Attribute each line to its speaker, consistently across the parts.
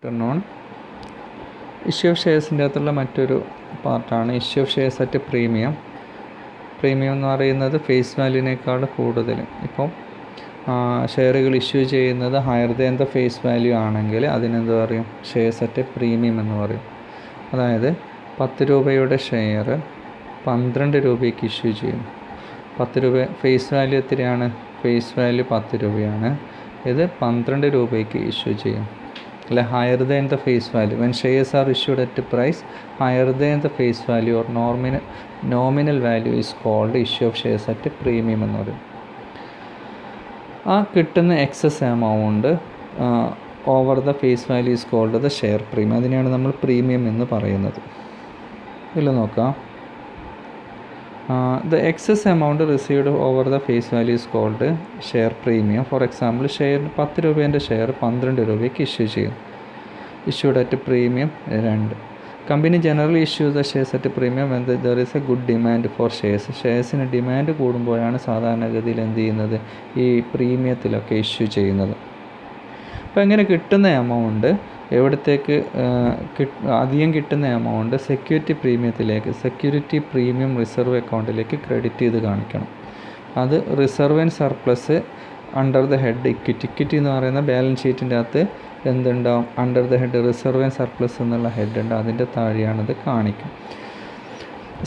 Speaker 1: Non issue of ഷെയർസിൻ്റെ അകത്തുള്ള മറ്റൊരു പാർട്ടാണ് issue of shares at premium. Premium എന്ന് പറയുന്നത് ഫേസ് വാല്യൂവിനേക്കാൾ കൂടുതൽ. ഇപ്പം ഷെയറുകൾ ഇഷ്യൂ ചെയ്യുന്നത് higher than the face value ആണെങ്കിൽ അതിനെന്ത് പറയും? ഷെയർസ് അറ്റ് പ്രീമിയം എന്ന് പറയും. അതായത് 10 രൂപയുടെ ഷെയർ 12 രൂപയ്ക്ക് ഇഷ്യൂ ചെയ്യും. 10 രൂപ ഫേസ് വാല്യൂ എത്രയാണ്? ഫേസ് വാല്യൂ 10 രൂപയാണ്. ഇത് 12 രൂപയ്ക്ക് ഇഷ്യൂ ചെയ്യും. അല്ലെ, higher than the face value when shares are issued at price higher than the face value or nominal value is called issue of shares at premium എന്ന് പറയും. ആ കിട്ടുന്ന excess amount over the face value is called the share premium. അതിനെയാണ് നമ്മൾ premium എന്ന് പറയുന്നത്. ഇതിൽ നോക്കാം, the excess amount received over the face value is called share premium. For example, share 10 രൂപേൻ്റെ ഷെയർ 12 രൂപയ്ക്ക് ഇഷ്യൂ ചെയ്യും. Issued at premium 2. Company generally issue the shares at premium when there is a good demand for shares. ഷെയർസിന് demand കൂടുമ്പോഴാണ് സാധാരണഗതിയിൽ എന്ത് ചെയ്യുന്നത്? ഈ പ്രീമിയത്തിലൊക്കെ issue ചെയ്യുന്നത്. അപ്പോൾ എങ്ങനെ കിട്ടുന്ന എമൗണ്ട് എവിടത്തേക്ക് അധികം കിട്ടുന്ന എമൗണ്ട് സെക്യൂരിറ്റി പ്രീമിയത്തിലേക്ക്, സെക്യൂരിറ്റി പ്രീമിയം റിസർവ് അക്കൗണ്ടിലേക്ക് ക്രെഡിറ്റ് ചെയ്ത് കാണിക്കണം. അത് reserve and surplus under the head equity. Equity എന്ന് പറയുന്ന ബാലൻസ് ഷീറ്റിൻ്റെ അകത്ത് എന്തുണ്ടാവും? Under the head reserve and surplus എന്നുള്ള ഹെഡ് ഉണ്ട്, അതിൻ്റെ താഴെയാണത് കാണിക്കും.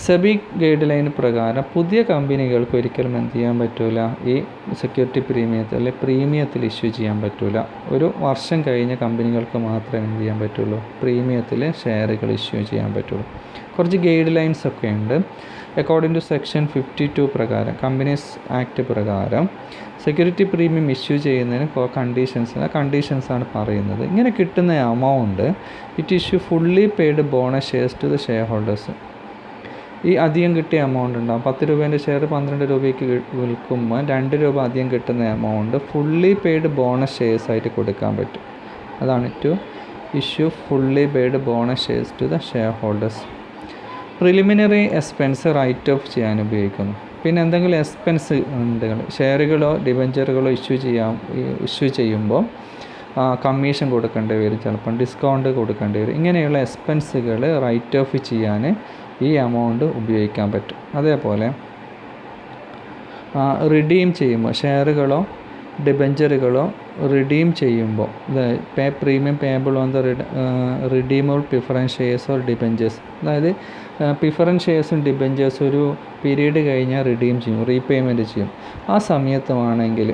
Speaker 1: സെബി ഗൈഡ് ലൈൻ പ്രകാരം പുതിയ കമ്പനികൾക്ക് ഒരിക്കലും എന്ത് ചെയ്യാൻ പറ്റില്ല? ഈ സെക്യൂരിറ്റി പ്രീമിയത്തിൽ അല്ലെങ്കിൽ പ്രീമിയത്തിൽ ഇഷ്യൂ ചെയ്യാൻ പറ്റില്ല. ഒരു വർഷം കഴിഞ്ഞ കമ്പനികൾക്ക് മാത്രമേ എന്ത് ചെയ്യാൻ പറ്റുള്ളൂ? പ്രീമിയത്തിൽ ഷെയറുകൾ ഇഷ്യൂ ചെയ്യാൻ പറ്റുള്ളൂ. കുറച്ച് ഗൈഡ് ലൈൻസ് ഒക്കെ ഉണ്ട്. അക്കോർഡിംഗ് ടു സെക്ഷൻ 52 പ്രകാരം, കമ്പനീസ് ആക്ട് പ്രകാരം സെക്യൂരിറ്റി പ്രീമിയം ഇഷ്യൂ ചെയ്യുന്നതിന് കണ്ടീഷൻസാണ് പറയുന്നത്. ഇങ്ങനെ കിട്ടുന്ന amount it issue fully paid bonus shares to the shareholders. ഈ അധികം കിട്ടിയ എമൗണ്ട് ഉണ്ടാകും. 10 രൂപേൻ്റെ ഷെയർ 12 രൂപയ്ക്ക് വിൽക്കുമ്പോൾ 2 രൂപ അധികം കിട്ടുന്ന amount fully paid bonus shares ആയിട്ട് കൊടുക്കാൻ പറ്റും. അതാണ് to issue fully paid bonus shares to the shareholders. Preliminary expense write off ചെയ്യാൻ ഉപയോഗിക്കുന്നു. പിന്നെ എന്തെങ്കിലും എക്സ്പെൻസ് ഉണ്ട്, ഷെയറുകളോ ഡിബഞ്ചറുകളോ ഇഷ്യൂ ചെയ്യുമ്പോൾ കമ്മീഷൻ കൊടുക്കേണ്ടി വരും, ചിലപ്പം ഡിസ്കൗണ്ട് കൊടുക്കേണ്ടി വരും. ഇങ്ങനെയുള്ള എക്സ്പെൻസുകൾ റൈറ്റ് ഓഫ് ചെയ്യാൻ ഈ എമൗണ്ട് ഉപയോഗിക്കാൻ പറ്റും. അതേപോലെ റിഡീം ചെയ്യുമ്പോൾ ഷെയറുകളോ ഡിബഞ്ചറുകളോ റിഡീം ചെയ്യുമ്പോൾ premium payable on the redeemable preference shares or debentures. അതായത് പ്രിഫറൻസ് ഷെയർസും ഡിബഞ്ചേഴ്സും ഒരു പീരീഡ് കഴിഞ്ഞാൽ റിഡീം ചെയ്യും, റീപേയ്മെൻറ്റ് ചെയ്യും. ആ സമയത്തുമാണെങ്കിൽ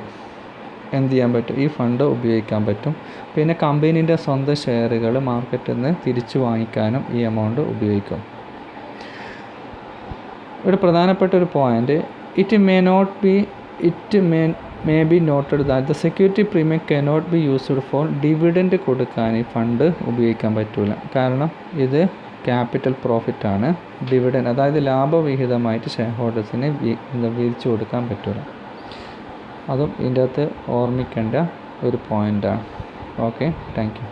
Speaker 1: എന്ത് ചെയ്യാൻ പറ്റും? ഈ ഫണ്ട് ഉപയോഗിക്കാൻ പറ്റും. പിന്നെ കമ്പനീൻ്റെ സ്വന്തം ഷെയറുകൾ മാർക്കറ്റിൽ നിന്ന് തിരിച്ചു വാങ്ങിക്കാനും ഈ എമൗണ്ട് ഉപയോഗിക്കും. ഒരു പ്രധാനപ്പെട്ട ഒരു point, it may be noted that the security premium cannot be used for dividend കൊടുക്കാൻ ഈ ഫണ്ട് ഉപയോഗിക്കാൻ പറ്റില്ല. കാരണം ഇത് ക്യാപിറ്റൽ പ്രോഫിറ്റാണ്. ഡിവിഡൻഡ് അതായത് ലാഭവിഹിതമായിട്ട് ഷെയർ ഹോൾഡേഴ്സിന് വീതിച്ചു കൊടുക്കാൻ പറ്റില്ല. അതും ഇതിൻ്റെ അകത്ത് ഓർമ്മിക്കേണ്ട ഒരു പോയിൻ്റാണ്. Okay, thank you.